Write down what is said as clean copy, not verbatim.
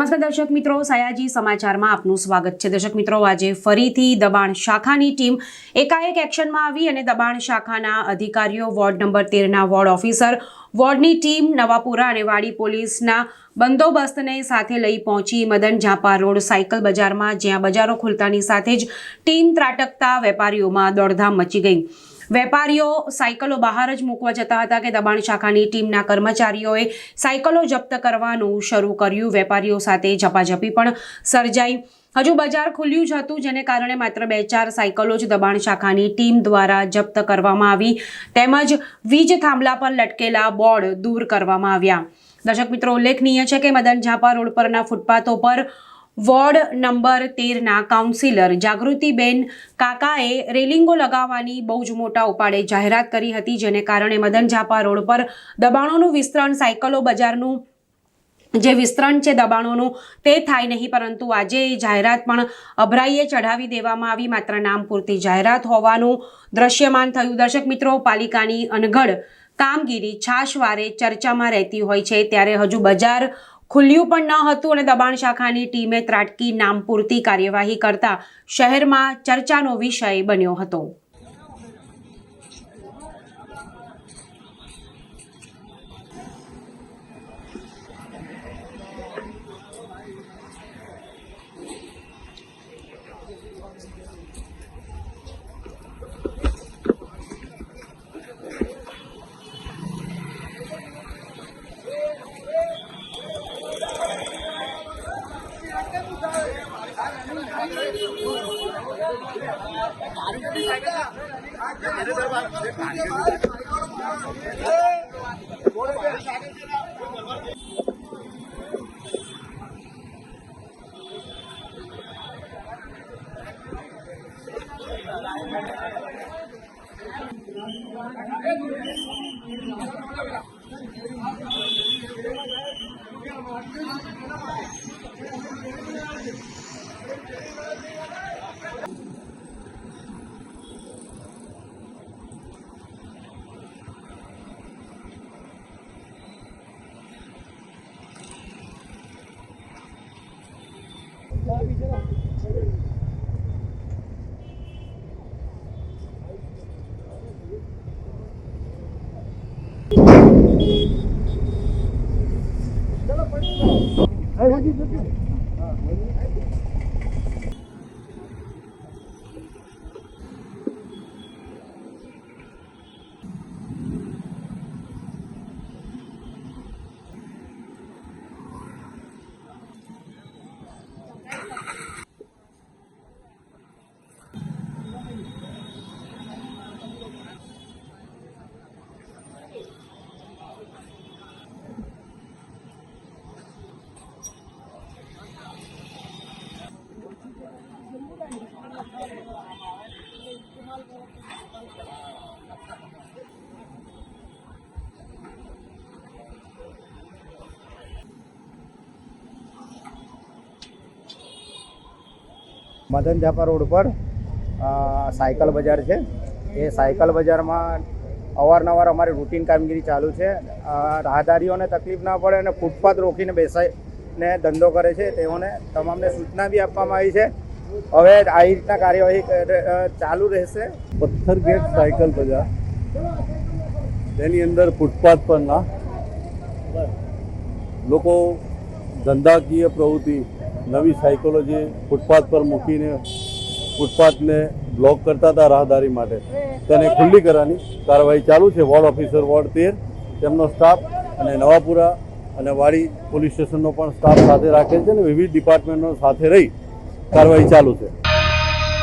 નમસ્કાર દર્શક મિત્રો, સયાજી સમાચારમાં આપનું સ્વાગત છે। દર્શક મિત્રો, આજે ફરીથી દબાણ શાખાની ટીમ એકાએક એક્શનમાં આવી અને દબાણ શાખાના અધિકારીઓ, વોર્ડ નંબર 13ના વોર્ડ ઓફિસર, વોર્ડની ટીમ, નવાપુરા અને વાડી પોલીસના બંદોબસ્તને સાથે લઈ પહોંચી મદન ઝાંપા રોડ સાયકલ બજારમાં, જ્યાં બજારો ખુલતાની સાથે જ ટીમ ત્રાટકતા વેપારીઓમાં દોડધામ મચી ગઈ। વેપારીઓ સાયકલો બહાર જ મૂકવા જતા હતા કે દબાણ શાખાની ટીમના કર્મચારીઓએ સાયકલો જપ્ત કરવાનું શરૂ કર્યું। વેપારીઓ સાથે ઝપાઝપી પણ સર્જાઈ। હજુ બજાર ખુલ્યું જ હતું, જેને કારણે માત્ર 2-4 સાયકલો જ દબાણ શાખાની ટીમ દ્વારા જપ્ત કરવામાં આવી, તેમજ વીજ થાંભલા પર લટકેલા બોર્ડ દૂર કરવામાં આવ્યા। દર્શક મિત્રો, ઉલ્લેખનીય છે કે મદન ઝાંપા રોડ પરના ફૂટપાથો પર વોર્ડ નંબર 13ના કાઉન્સિલર જાગૃતિબેન કાકાએ રેલિંગો લગાવવાની બહુ જ મોટા ઉપાડે જાહેરાત કરી હતી, જેને કારણે મદન ઝાંપા રોડ પર દબાણોનું વિસ્તરણ, સાયકલો બજારનું જે વિસ્તરણ છે દબાણોનું, તે થાય નહીં, પરંતુ આજે જાહેરાત પણ અભરાઈએ ચઢાવી દેવામાં આવી। માત્ર નામ પૂરતી જાહેરાત હોવાનું દ્રશ્યમાન થયું। દર્શક મિત્રો, પાલિકાની અનગઢ કામગીરી છાશવારે ચર્ચામાં રહેતી હોય છે, ત્યારે હજુ બજાર ખુલ્યું પણ ન હતું અને દબાણ શાખાની ટીમે ત્રાટકી નામ પૂરતી કાર્યવાહી કરતા શહેરમાં ચર્ચાનો વિષય બન્યો હતો। મદન ઝાંપા રોડ પર સાયકલ બજાર છે। એ સાયકલ બજારમાં અવારનવાર અમારી રૂટીન કામગીરી ચાલુ છે। રાહદારીઓને તકલીફ ના પડે અને ફૂટપાથ રોકીને બેસાઈને ધંધો કરે છે તેઓને તમામને સૂચના બી આપવામાં આવી છે। હવે આ રીતના કાર્યવાહી ચાલુ રહેશે। પથ્થર ગેટ સાયકલ બજાર, તેની અંદર ફૂટપાથ પરના લોકો ધંધાકીય પ્રવૃત્તિ, નવી સાયકલો જે ફૂટપાથ પર મૂકીને ફૂટપાથને બ્લોક કરતા હતા રાહદારી માટે, તેને ખુલ્લી કરવાની કાર્યવાહી ચાલુ છે। વોર્ડ ઓફિસર વોર્ડ 13, તેમનો સ્ટાફ અને નવાપુરા અને વાડી પોલીસ સ્ટેશનનો પણ સ્ટાફ સાથે રાખેલ છે અને વિવિધ ડિપાર્ટમેન્ટનો સાથે રહી કાર્યવાહી ચાલુ છે।